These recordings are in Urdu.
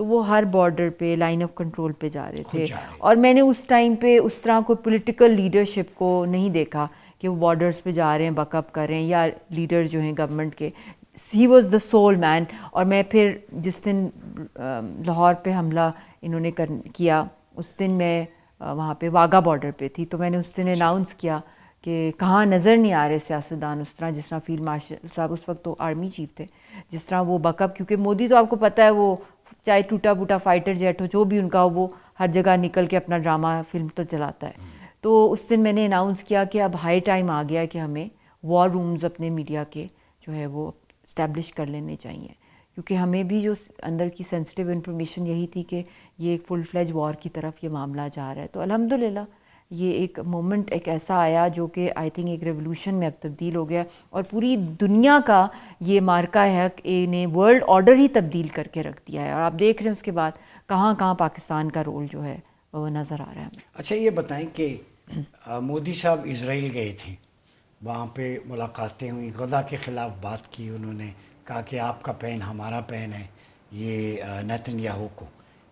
تو وہ ہر بارڈر پہ لائن آف کنٹرول پہ جا رہے تھے. جا رہے تھے. اور میں نے اس ٹائم پہ اس طرح کوئی پولیٹیکل لیڈرشپ کو نہیں دیکھا کہ وہ بارڈرز پہ جا رہے ہیں بیک اپ کر رہے ہیں, یا لیڈر جو ہیں گورنمنٹ کے. ہی واز دا سول مین. اور میں پھر جس دن لاہور پہ حملہ انہوں نے کیا, اس دن میں وہاں پہ واگا بارڈر پہ تھی, تو میں نے اس دن اناؤنس کیا کہ کہاں نظر نہیں آ رہے سیاستدان اس طرح, جس طرح فیلڈ مارشل صاحب اس وقت تو آرمی چیف تھے, جس طرح وہ بیک اپ, کیونکہ مودی تو آپ کو پتہ ہے وہ چاہے ٹوٹا پھوٹا فائٹر جیٹ ہو جو بھی ان کا ہو, وہ ہر جگہ نکل کے اپنا ڈرامہ فلم تو چلاتا ہے. تو اس دن میں نے اناؤنس کیا کہ اب ہائی ٹائم آ گیا کہ ہمیں وار رومز اپنے میڈیا کے جو ہے وہ اسٹیبلش کر لینے چاہیے, کیونکہ ہمیں بھی جو اندر کی سینسٹیو انفارمیشن یہی تھی کہ یہ ایک فل فلیج وار کی طرف یہ معاملہ جا رہا ہے. تو الحمدللہ یہ ایک مومنٹ ایک ایسا آیا جو کہ آئی تھنک ایک ریولوشن میں اب تبدیل ہو گیا, اور پوری دنیا کا یہ مارکا ہے کہ نے ورلڈ آرڈر ہی تبدیل کر کے رکھ دیا ہے. اور آپ دیکھ رہے ہیں اس کے بعد کہاں کہاں پاکستان کا رول جو ہے وہ نظر آ رہا ہے ہمیں. اچھا یہ بتائیں کہ مودی صاحب اسرائیل گئے تھے, وہاں پہ ملاقاتیں ہوئیں, غزہ کے خلاف بات کی, انہوں نے کہا کہ آپ کا پین ہمارا پین ہے, یہ نیتن یاہو کو.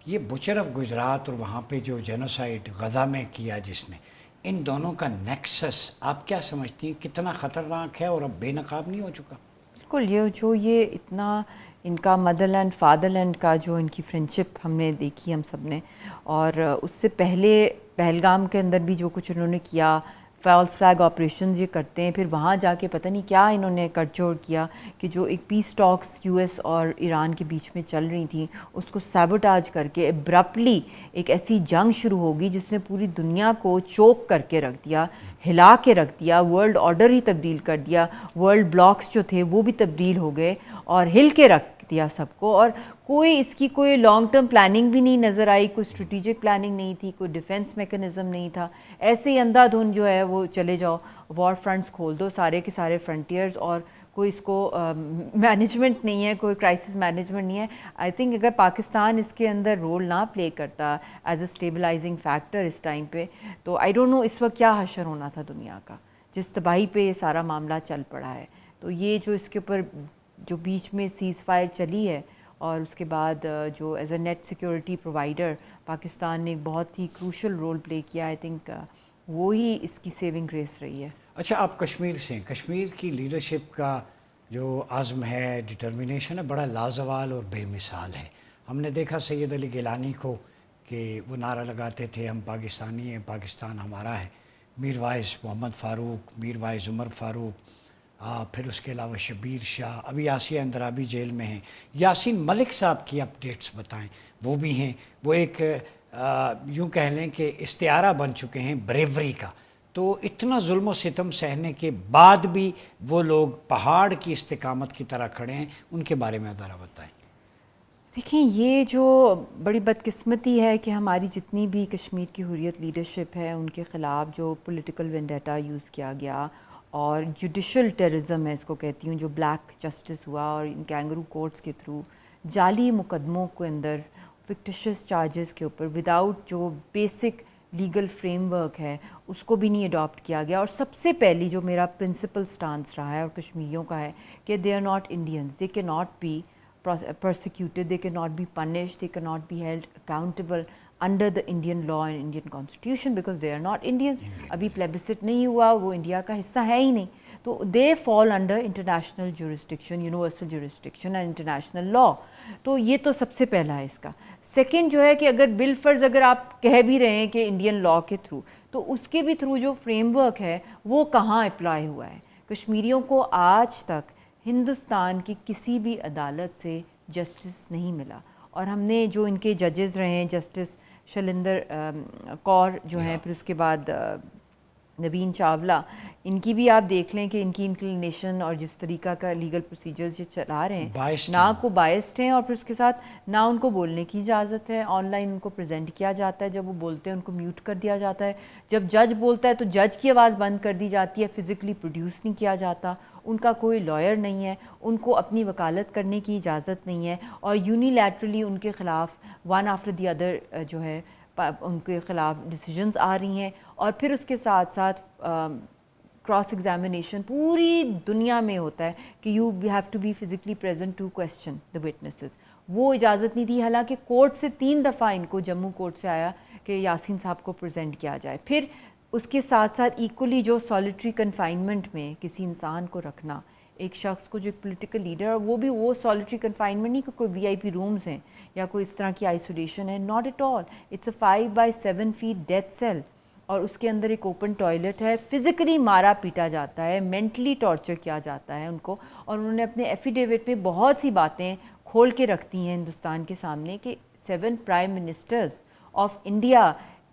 یہ بچر آف گجرات اور وہاں پہ جو جینوسائیڈ غزہ میں کیا جس نے, ان دونوں کا نیکسس آپ کیا سمجھتی ہیں, کتنا خطرناک ہے اور اب بے نقاب نہیں ہو چکا؟ بالکل, یہ اتنا ان کا مدر لینڈ فادر لینڈ کا جو ان کی فرینڈشپ ہم نے دیکھی ہم سب نے, اور اس سے پہلے پہلگام کے اندر بھی جو کچھ انہوں نے کیا, فالس فلیگ آپریشنز یہ کرتے ہیں, پھر وہاں جا کے پتہ نہیں کیا انہوں نے کٹ جوڑ کیا کہ جو ایک پیس ٹاکس یو ایس اور ایران کے بیچ میں چل رہی تھیں اس کو سیبوٹاج کر کے ابرپٹلی ایک ایسی جنگ شروع ہوگی جس نے پوری دنیا کو چوک کر کے رکھ دیا, ہلا کے رکھ دیا, ورلڈ آرڈر ہی تبدیل کر دیا, ورلڈ بلاکس جو تھے وہ بھی تبدیل ہو گئے اور ہل کے رکھ دیا سب کو. اور کوئی اس کی کوئی لانگ ٹرم پلاننگ بھی نہیں نظر آئی, کوئی اسٹریٹجک پلاننگ نہیں تھی, کوئی ڈیفنس میکنزم نہیں تھا. ایسے ہی اندھا دھند جو ہے وہ چلے جاؤ, وار فرنٹس کھول دو سارے کے سارے فرنٹیئرز, اور کوئی اس کو مینجمنٹ نہیں ہے, کوئی کرائسس مینجمنٹ نہیں ہے. آئی تھنک اگر پاکستان اس کے اندر رول نہ پلے کرتا ایز اے اسٹیبلائزنگ فیکٹر اس ٹائم پہ, تو آئی ڈونٹ نو اس وقت کیا حشر ہونا تھا دنیا کا, جس تباہی پہ یہ سارا معاملہ چل پڑا ہے. تو یہ جو اس کے اوپر جو بیچ میں سیز فائر چلی ہے, اور اس کے بعد جو as a net security provider Pakistan نے ایک بہت ہی کروشل رول پلے کیا, آئی تھنک وہی اس کی سیونگ گریس رہی ہے. اچھا آپ کشمیر سے ہیں, کشمیر کی لیڈرشپ کا جو عزم ہے, ڈٹرمنیشن ہے, بڑا لازوال اور بے مثال ہے. ہم نے دیکھا سید علی گیلانی کو کہ وہ نعرہ لگاتے تھے ہم پاکستانی ہیں, پاکستان ہمارا ہے. میر وائز محمد فاروق, میر وائز عمر فاروق, پھر اس کے علاوہ شبیر شاہ, ابھی آسیہ اندرابی جیل میں ہیں. یاسین ملک صاحب کی اپڈیٹس بتائیں, وہ بھی ہیں, وہ ایک یوں کہہ لیں کہ استعارہ بن چکے ہیں بریوری کا. تو اتنا ظلم و ستم سہنے کے بعد بھی وہ لوگ پہاڑ کی استقامت کی طرح کھڑے ہیں, ان کے بارے میں ذرا بتائیں. دیکھیں یہ جو بڑی بدقسمتی ہے کہ ہماری جتنی بھی کشمیر کی حریت لیڈرشپ ہے ان کے خلاف جو پولیٹیکل وینڈیٹا یوز کیا گیا, اور جوڈیشل ٹیررزم ہے اس کو کہتی ہوں, جو بلیک جسٹس ہوا اور ان کینگرو کورٹس کے تھرو جعلی مقدموں کے اندر فکٹیشس چارجز کے اوپر وداؤٹ جو بیسک لیگل فریم ورک ہے اس کو بھی نہیں اڈاپٹ کیا گیا. اور سب سے پہلی جو میرا پرنسپل سٹانس رہا ہے اور کشمیریوں کا ہے کہ they are not Indians, they can not be persecuted, they cannot be punished, they cannot be held accountable under the Indian law and Indian constitution because they are not Indians. ابھی plebiscite نہیں ہوا, وہ انڈیا کا حصہ ہے ہی نہیں, تو they fall under international jurisdiction, universal jurisdiction and international law. تو یہ تو سب سے پہلا ہے اس کا. سیکنڈ جو ہے کہ اگر بالفرض اگر آپ کہہ بھی رہے ہیں کہ انڈین لاء کے تھرو, تو اس کے بھی تھرو جو فریم ورک ہے وہ کہاں اپلائی ہوا ہے. کشمیریوں کو آج تک ہندوستان کی کسی بھی عدالت سے جسٹس نہیں ملا, اور ہم نے جو ان کے ججز رہے ہیں جسٹس شلیندر کور جو ہیں, پھر اس کے بعد نوین چاولہ, ان کی بھی آپ دیکھ لیں کہ ان کی انکلینیشن اور جس طریقہ کا لیگل پروسیجرز یہ چلا رہے ہیں, نہ کو بائسڈ ہیں, اور پھر اس کے ساتھ نہ ان کو بولنے کی اجازت ہے, آن لائن ان کو پریزنٹ کیا جاتا ہے, جب وہ بولتے ہیں ان کو میوٹ کر دیا جاتا ہے, جب جج بولتا ہے تو جج کی آواز بند کر دی جاتی ہے, فزیکلی پروڈیوس نہیں کیا جاتا, ان کا کوئی لائر نہیں ہے, ان کو اپنی وکالت کرنے کی اجازت نہیں ہے, اور یونیلیٹرلی ان کے خلاف ون آفٹر دی ادر جو ہے ان کے خلاف ڈیسیجنز آ رہی ہیں. اور پھر اس کے ساتھ ساتھ کراس ایگزامینیشن پوری دنیا میں ہوتا ہے کہ you have to be physically present to question the witnesses. وہ اجازت نہیں دی, حالانکہ کورٹ سے 3 دفعہ ان کو جموں کورٹ سے آیا کہ یاسین صاحب کو پریزنٹ کیا جائے. پھر اس کے ساتھ ساتھ ایکولی جو سالیٹری کنفائنمنٹ میں کسی انسان کو رکھنا, ایک شخص کو جو ایک پولیٹیکل لیڈر, اور وہ بھی وہ سالیٹری کنفائنمنٹ نہیں کہ کوئی وی آئی پی رومز ہیں یا کوئی اس طرح کی آئسولیشن ہے, not at all, it's a 5x7 feet death cell, اور اس کے اندر ایک اوپن ٹوائلٹ ہے. فزیکلی مارا پیٹا جاتا ہے, مینٹلی ٹارچر کیا جاتا ہے ان کو, اور انہوں نے اپنے ایفیڈیوٹ میں بہت سی باتیں کھول کے رکھتی ہیں ہندوستان کے سامنے کہ 7 prime ministers of India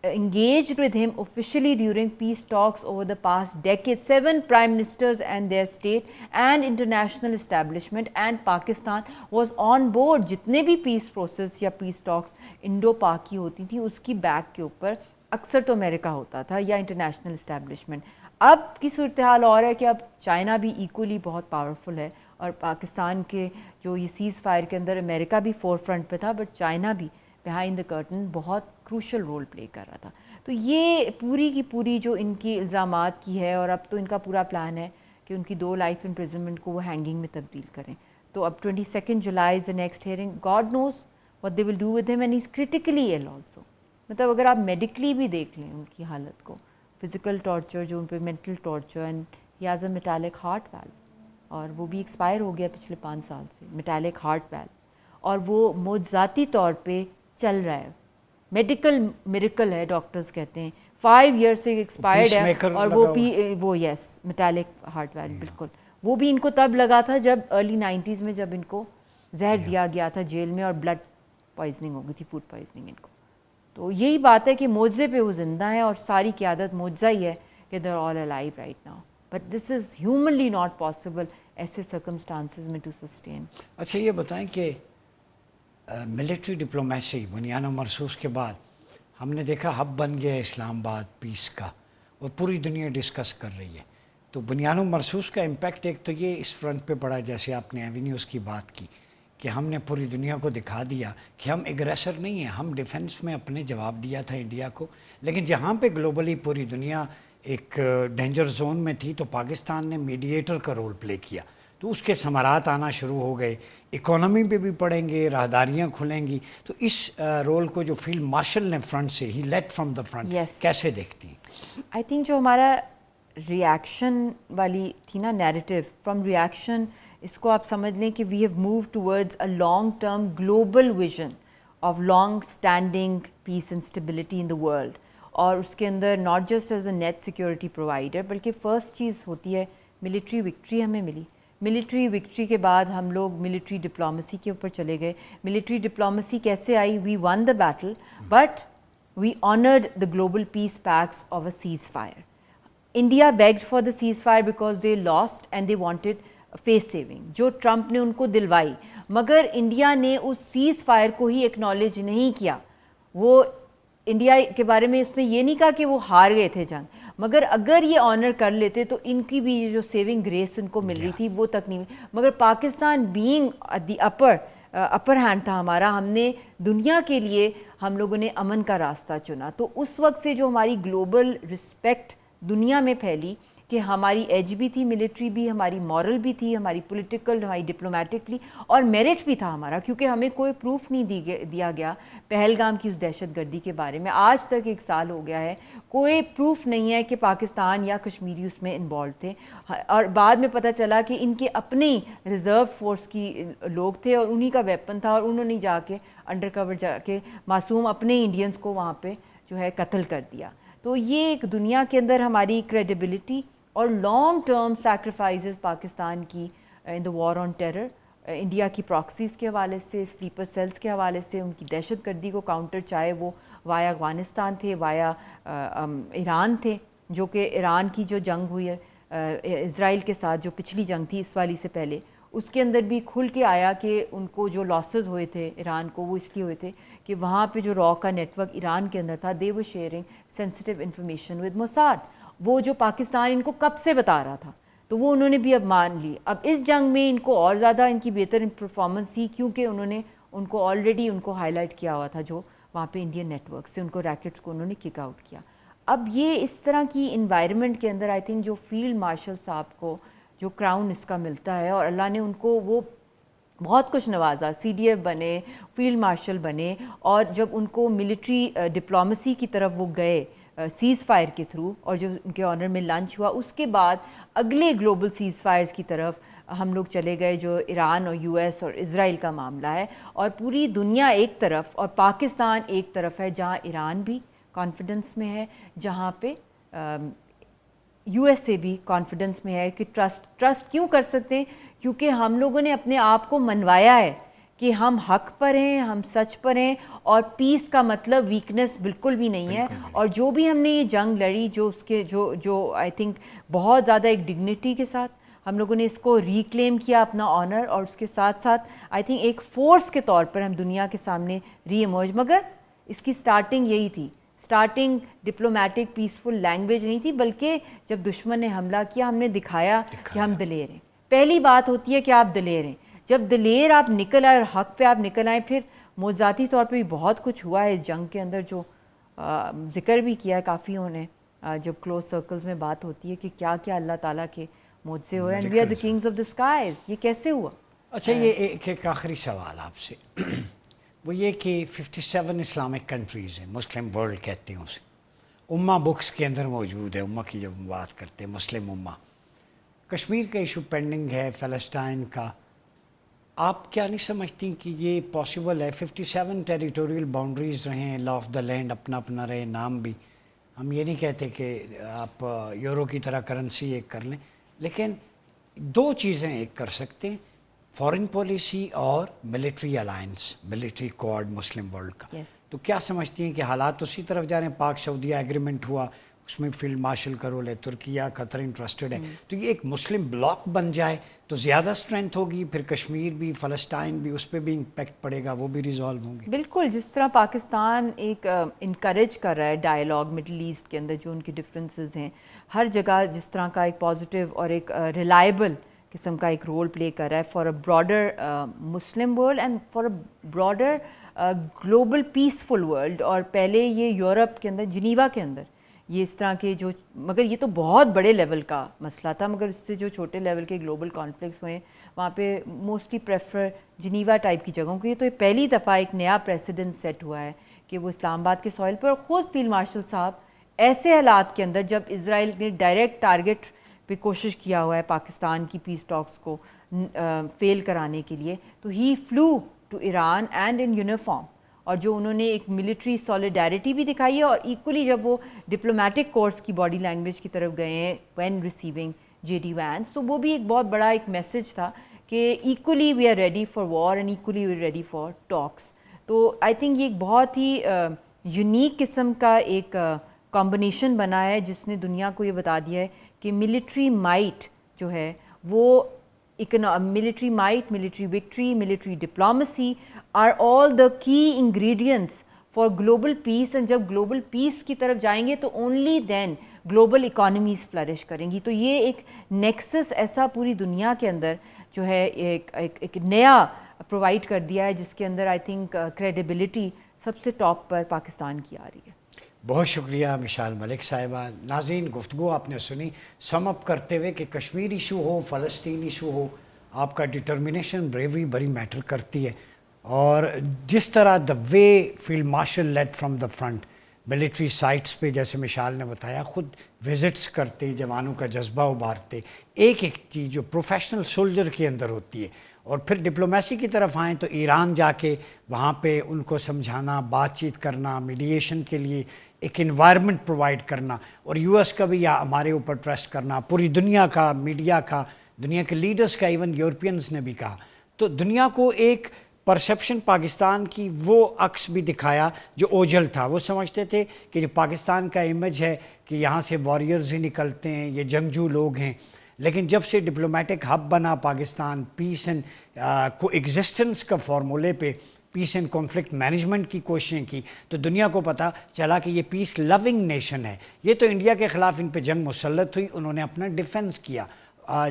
engaged with him officially during peace talks over the past decade. 7 prime ministers and their state and international establishment and Pakistan was on board. جتنے بھی peace process یا peace talks انڈو پاک کی ہوتی تھی اس کی بیک کے اوپر اکثر تو امریکہ ہوتا تھا یا انٹرنیشنل اسٹیبلشمنٹ. اب کی صورتحال اور ہے کہ اب چائنا بھی ایکولی بہت پاورفل ہے, اور پاکستان کے جو یہ سیز فائر کے اندر امریکہ بھی فور فرنٹ پہ تھا, بٹ چائنا بھی بیہائنڈ دا کرٹن بہت کروشل رول پلے کر رہا تھا. تو یہ پوری کی پوری جو ان کی الزامات کی ہے, اور اب تو ان کا پورا پلان ہے کہ ان کی 2 لائف امپریزنمنٹ کو وہ ہینگنگ میں تبدیل کریں. تو اب 22 July is the next hearing. God knows what they will do with him, and he's critically ill also. مطلب اگر آپ میڈیکلی بھی دیکھ لیں ان کی حالت کو, فزیکل ٹارچر جو ان پہ mental torture, and he has a metallic heart value, اور وہ بھی ایکسپائر ہو گیا پچھلے 5 سال سے, میٹالک ہارٹ ویلو, اور وہ معجزاتی طور پہ چل رہا ہے. میڈیکل میریکل ہے, ڈاکٹرز کہتے ہیں 5 ایئر سے ایکسپائرڈ ہے, اور وہ یس میٹالک ہارٹ ویلو بالکل, وہ بھی ان کو تب لگا تھا جب ارلی 90s میں جب ان کو زہر دیا گیا تھا جیل میں, اور بلڈ پوائزننگ ہو گئی تھی, فوڈ پوائزننگ ان کو. تو یہی بات ہے کہ معجزے پہ وہ زندہ ہیں, اور ساری قیادت معجزہ ہی ہے کہ they are all alive right now, but this is humanly not possible ایسے سرکمسٹانسز میں ٹو سسٹین. اچھا یہ بتائیں کہ ملٹری ڈپلومیسی بنیان مرصوص کے بعد ہم نے دیکھا ہب بن گیا اسلام آباد پیس کا, اور پوری دنیا ڈسکس کر رہی ہے. تو بنیان مرصوص کا امپیکٹ ایک تو یہ اس فرنٹ پہ پڑا, جیسے آپ نے ایونیوز کی بات کی کہ ہم نے پوری دنیا کو دکھا دیا کہ ہم ایگریسر نہیں ہیں, ہم ڈیفنس میں اپنے جواب دیا تھا انڈیا کو. لیکن جہاں پہ گلوبلی پوری دنیا ایک ڈینجر زون میں تھی تو پاکستان نے میڈییٹر کا رول پلے کیا, تو اس کے ثمرات آنا شروع ہو گئے. اکانومی پہ بھی پڑیں گے, راہداریاں کھلیں گی. تو اس رول کو جو فیلڈ مارشل نے فرنٹ سے, ہی لیڈ فرام دا فرنٹ, کیسے دیکھتی ہیں؟ آئی تھنک جو ہمارا ریئیکشن والی تھی نا نیریٹو, فرام ریئیکشن اس کو آپ سمجھ لیں کہ we have move towards a long term global vision of long standing peace and stability in the world. اور اس کے اندر not just as a net security provider, بلکہ فرسٹ چیز ہوتی ہے ملٹری وکٹری ہمیں ملی. ملٹری وکٹری کے بعد ہم لوگ ملٹری ڈپلومیسی کے اوپر چلے گئے. ملٹری ڈپلومیسی کیسے آئی؟ We won the battle but we honoured the global peace pacts of a ceasefire. India begged for the ceasefire because they lost and they wanted face saving, جو ٹرمپ نے ان کو دلوائی, مگر انڈیا نے اس سیز فائر کو ہی ایکنالج نہیں کیا. وہ انڈیا کے بارے میں اس نے یہ نہیں کہا کہ وہ ہار گئے تھے جنگ, مگر اگر یہ آنر کر لیتے تو ان کی بھی جو سیونگ گریس ان کو مل رہی تھی وہ تک نہیں ملی. مگر Pakistan being the upper hand تھا ہمارا, ہم نے دنیا کے لیے ہم لوگوں نے امن کا راستہ چنا. تو اس وقت سے جو ہماری گلوبل رسپیکٹ دنیا میں پھیلی کہ ہماری ایج بھی تھی ملٹری بھی, ہماری مورل بھی تھی, ہماری پولیٹیکل, ہماری ڈپلومیٹکلی, اور میرٹ بھی تھا ہمارا, کیونکہ ہمیں کوئی پروف نہیں دیا گیا پہلگام کی اس دہشت گردی کے بارے میں. آج تک 1 سال ہو گیا ہے, کوئی پروف نہیں ہے کہ پاکستان یا کشمیری اس میں انوالو تھے. اور بعد میں پتہ چلا کہ ان کے اپنے ریزرو فورس کی لوگ تھے, اور انہی کا ویپن تھا, اور انہوں نے جا کے انڈر کور جا کے معصوم اپنے انڈینز کو وہاں پہ جو ہے قتل کر دیا. تو یہ ایک دنیا کے اندر ہماری کریڈیبلٹی اور لانگ ٹرم سیکریفائسز پاکستان کی ان دا وار آن ٹیرر, انڈیا کی پراکسیز کے حوالے سے, سلیپر سیلز کے حوالے سے, ان کی دہشت گردی کو کاؤنٹر, چاہے وہ وایا افغانستان تھے, وایا ایران تھے, جو کہ ایران کی جو جنگ ہوئی ہے اسرائیل کے ساتھ, جو پچھلی جنگ تھی اس والی سے پہلے, اس کے اندر بھی کھل کے آیا کہ ان کو جو لاسز ہوئے تھے ایران کو, وہ اس لیے ہوئے تھے کہ وہاں پہ جو را کا نیٹ ورک ایران کے اندر تھا, they were sharing sensitive information with Mossad, وہ جو پاکستان ان کو کب سے بتا رہا تھا, تو وہ انہوں نے بھی اب مان لی. اب اس جنگ میں ان کو اور زیادہ ان کی بہتر پرفارمنس تھی, کیونکہ انہوں نے ان کو آلریڈی ان کو ہائی لائٹ کیا ہوا تھا جو وہاں پہ انڈین نیٹ ورک سے, ان کو ریکٹس کو انہوں نے کک آؤٹ کیا. اب یہ اس طرح کی انوائرمنٹ کے اندر آئی تھنک جو فیلڈ مارشل صاحب کو جو کراؤن اس کا ملتا ہے اور اللہ نے ان کو وہ بہت کچھ نوازا، سی ڈی ایف بنے، فیلڈ مارشل بنے، اور جب ان کو ملٹری ڈپلومسی کی طرف وہ گئے سیز فائر کے تھرو، اور جو ان کے آنر میں لنچ ہوا، اس کے بعد اگلے گلوبل سیز فائرز کی طرف ہم لوگ چلے گئے جو ایران اور یو ایس اور اسرائیل کا معاملہ ہے، اور پوری دنیا ایک طرف اور پاکستان ایک طرف ہے جہاں ایران بھی کانفیڈنس میں ہے، جہاں پہ یو ایس اے بھی کانفیڈنس میں ہے کہ ٹرسٹ کیوں کر سکتے ہیں، کیونکہ ہم لوگوں نے اپنے آپ کو منوایا ہے کہ ہم حق پر ہیں، ہم سچ پر ہیں، اور پیس کا مطلب ویکنس بالکل بھی نہیں ہے، اور جو بھی ہم نے یہ جنگ لڑی جو اس کے جو آئی تھنک بہت زیادہ ایک ڈگنیٹی کے ساتھ ہم لوگوں نے اس کو ریکلیم کیا اپنا آنر، اور اس کے ساتھ ساتھ آئی تھنک ایک فورس کے طور پر ہم دنیا کے سامنے ری ایمرج، مگر اس کی سٹارٹنگ یہی تھی، سٹارٹنگ ڈپلومیٹک پیسفل لینگویج نہیں تھی، بلکہ جب دشمن نے حملہ کیا ہم نے دکھایا کہ ہم دلیر ہیں۔ پہلی بات ہوتی ہے کہ آپ دلیر ہیں، جب دلیر آپ نکل آئے اور حق پہ آپ نکل آئیں، پھر موضوعاتی طور پہ بھی بہت کچھ ہوا ہے اس جنگ کے اندر جو ذکر بھی کیا ہے کافیوں نے، جب کلوز سرکلز میں بات ہوتی ہے کہ کیا کیا اللہ تعالیٰ کے معجزے ہوئے، and we are the kings of the skies, یہ کیسے ہوا؟ اچھا، یہ ایک آخری سوال آپ سے، وہ یہ کہ 57 اسلامک کنٹریز ہیں، مسلم ورلڈ کہتے ہیں اسے، امہ بکس کے اندر موجود ہے، امہ کی جب ہم بات کرتے ہیں مسلم امہ، کشمیر کا ایشو پینڈنگ ہے، فلسطین کا، آپ کیا نہیں سمجھتی کہ یہ پاسبل ہے؟ 57 ٹیریٹوریل باؤنڈریز رہیں، لا آف دا لینڈ اپنا اپنا رہے، نام بھی، ہم یہ نہیں کہتے کہ آپ یورو کی طرح کرنسی ایک کر لیں، لیکن دو چیزیں ایک کر سکتے ہیں، فارن پالیسی اور military alliance, military code Muslim world کا۔ تو کیا سمجھتی ہیں کہ حالات اسی طرف جا رہے ہیں؟ پاک سعودیہ ایگریمنٹ ہوا، اس میں فیلڈ مارشل کا رول ہے، ترکیہ قطر انٹرسٹڈ ہے، تو یہ ایک مسلم بلاک بن جائے تو زیادہ اسٹرینتھ ہوگی، پھر کشمیر بھی، فلسطین بھی، اس پہ بھی امپیکٹ پڑے گا، وہ بھی ریزالو ہوں گے۔ بالکل، جس طرح پاکستان ایک انکریج کر رہا ہے ڈائیلاگ مڈل ایسٹ کے اندر جو ان کی ڈفرینسز ہیں، ہر جگہ جس طرح کا ایک پازیٹیو اور ایک ریلائبل قسم کا ایک رول پلے کر رہا ہے for a broader Muslim world and for a broader global peaceful world, اور پہلے یہ یورپ کے اندر، جنیوا کے اندر یہ اس طرح کے جو، مگر یہ تو بہت بڑے لیول کا مسئلہ تھا، مگر اس سے جو چھوٹے لیول کے گلوبل کانفلکٹس ہوئے وہاں پہ موسٹلی پریفر جنیوا ٹائپ کی جگہوں کو، یہ تو پہلی دفعہ ایک نیا پریسیڈنٹ سیٹ ہوا ہے کہ وہ اسلام آباد کے سوائل پر، اور خود فیلڈ مارشل صاحب ایسے حالات کے اندر جب اسرائیل نے ڈائریکٹ ٹارگٹ پہ کوشش کیا ہوا ہے پاکستان کی پیس ٹاکس کو فیل کرانے کے لیے، تو he flew to Iran and in uniform, اور جو انہوں نے ایک ملٹری سولیڈیرٹی بھی دکھائی ہے، اور ایکولی جب وہ ڈپلومیٹک کورس کی باڈی لینگویج کی طرف گئے ہیں when receiving J D Vance, تو وہ بھی ایک بہت بڑا ایک میسج تھا کہ equally we are ready for war and equally we are ready for talks. تو آئی تھنک یہ ایک بہت ہی یونیک قسم کا ایک کمبینیشن بنا ہے جس نے دنیا کو یہ بتا دیا ہے کہ ملٹری مائٹ جو ہے وہ military might, military victory, military diplomacy are all the key ingredients for global peace, and جب گلوبل پیس کی طرف جائیں گے تو only then global economies flourish کریں گی۔ تو یہ ایک نیکسس ایسا پوری دنیا کے اندر جو ہے ایک نیا پرووائڈ کر دیا ہے، جس کے اندر آئی تھنک کریڈیبلٹی سب سے ٹاپ پر پاکستان کی آ رہی ہے۔ بہت شکریہ مشال ملک صاحبہ۔ ناظرین، گفتگو آپ نے سنی، سم اپ کرتے ہوئے کہ کشمیر ایشو ہو، فلسطین ایشو ہو، آپ کا ڈٹرمنیشن، بریوری بڑی میٹر کرتی ہے، اور جس طرح the way field marshal led from the front, military sites پہ جیسے مشال نے بتایا، خود وزٹس کرتے، جوانوں کا جذبہ ابھارتے، ایک ایک چیز جو پروفیشنل سولجر کے اندر ہوتی ہے، اور پھر ڈپلومیسی کی طرف آئیں تو ایران جا کے وہاں پہ ان کو سمجھانا، بات چیت کرنا، میڈیشن کے لیے ایک انوائرمنٹ پرووائڈ کرنا، اور یو ایس کا بھی ہمارے اوپر ٹرسٹ کرنا، پوری دنیا کا، میڈیا کا، دنیا کے لیڈرز کا، ایون یورپینز نے بھی کہا، تو دنیا کو ایک پرسیپشن پاکستان کی وہ عکس بھی دکھایا جو اوجھل تھا۔ وہ سمجھتے تھے کہ جو پاکستان کا امیج ہے کہ یہاں سے واریئرز ہی نکلتے ہیں، یہ جنگجو لوگ ہیں، لیکن جب سے ڈپلومیٹک ہب بنا پاکستان، پیس اینڈ کو ایگزسٹنس کا فارمولے پہ پیس اینڈ کانفلکٹ مینجمنٹ کی کوششیں کی، تو دنیا کو پتہ چلا کہ یہ پیس لونگ نیشن ہے۔ یہ تو انڈیا کے خلاف ان پہ جنگ مسلط ہوئی، انہوں نے اپنا ڈیفنس کیا،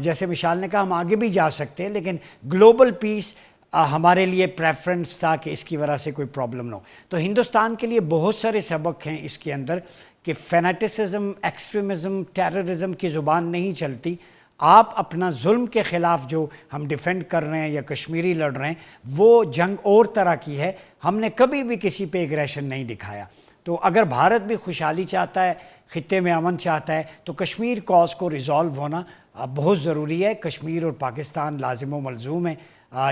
جیسے مشال نے کہا ہم آگے بھی جا سکتے ہیں، لیکن گلوبل پیس ہمارے لیے پریفرنس تھا کہ اس کی وجہ سے کوئی پرابلم نہ ہو۔ تو ہندوستان کے لیے بہت سارے سبق ہیں اس کے اندر کہ فینیٹسزم، ایکسٹریمزم، ٹیررزم کی زبان نہیں چلتی. آپ اپنا ظلم کے خلاف جو ہم ڈیفینڈ کر رہے ہیں یا کشمیری لڑ رہے ہیں، وہ جنگ اور طرح کی ہے. ہم نے کبھی بھی کسی پہ ایگریشن نہیں دکھایا. تو اگر بھارت بھی خوشحالی چاہتا ہے، خطے میں امن چاہتا ہے، تو کشمیر کاز کو ریزالو ہونا بہت ضروری ہے. کشمیر اور پاکستان لازم و ملزوم ہے.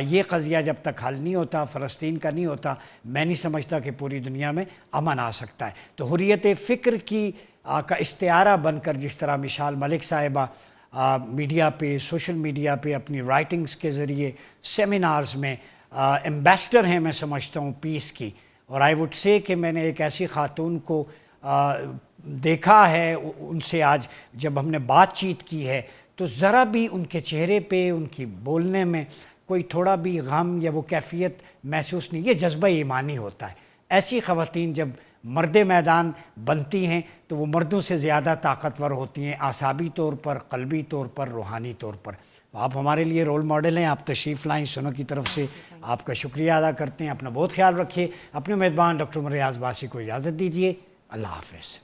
یہ قضیہ جب تک حل نہیں ہوتا، فلسطین کا نہیں ہوتا، میں نہیں سمجھتا کہ پوری دنیا میں امن آ سکتا ہے. تو حریت فکر کی کا استعارہ بن کر جس طرح مشال ملک صاحبہ میڈیا پہ، سوشل میڈیا پہ اپنی رائٹنگز کے ذریعے، سیمینارز میں ایمبیسڈر ہیں میں سمجھتا ہوں پیس کی. اور آئی وڈ سے کہ میں نے ایک ایسی خاتون کو دیکھا ہے، ان سے آج جب ہم نے بات چیت کی ہے تو ذرا بھی ان کے چہرے پہ، ان کی بولنے میں کوئی تھوڑا بھی غم یا وہ کیفیت محسوس نہیں. یہ جذبہ ایمانی ہوتا ہے. ایسی خواتین جب مرد میدان بنتی ہیں تو وہ مردوں سے زیادہ طاقتور ہوتی ہیں، اعصابی طور پر، قلبی طور پر، روحانی طور پر. آپ ہمارے لیے رول ماڈل ہیں. آپ تشریف لائیں. سنو کی طرف سے آپ کا شکریہ ادا کرتے ہیں. اپنا بہت خیال رکھیے. اپنے میزبان ڈاکٹر عمر ریاض باسی کو اجازت دیجیے. اللہ حافظ.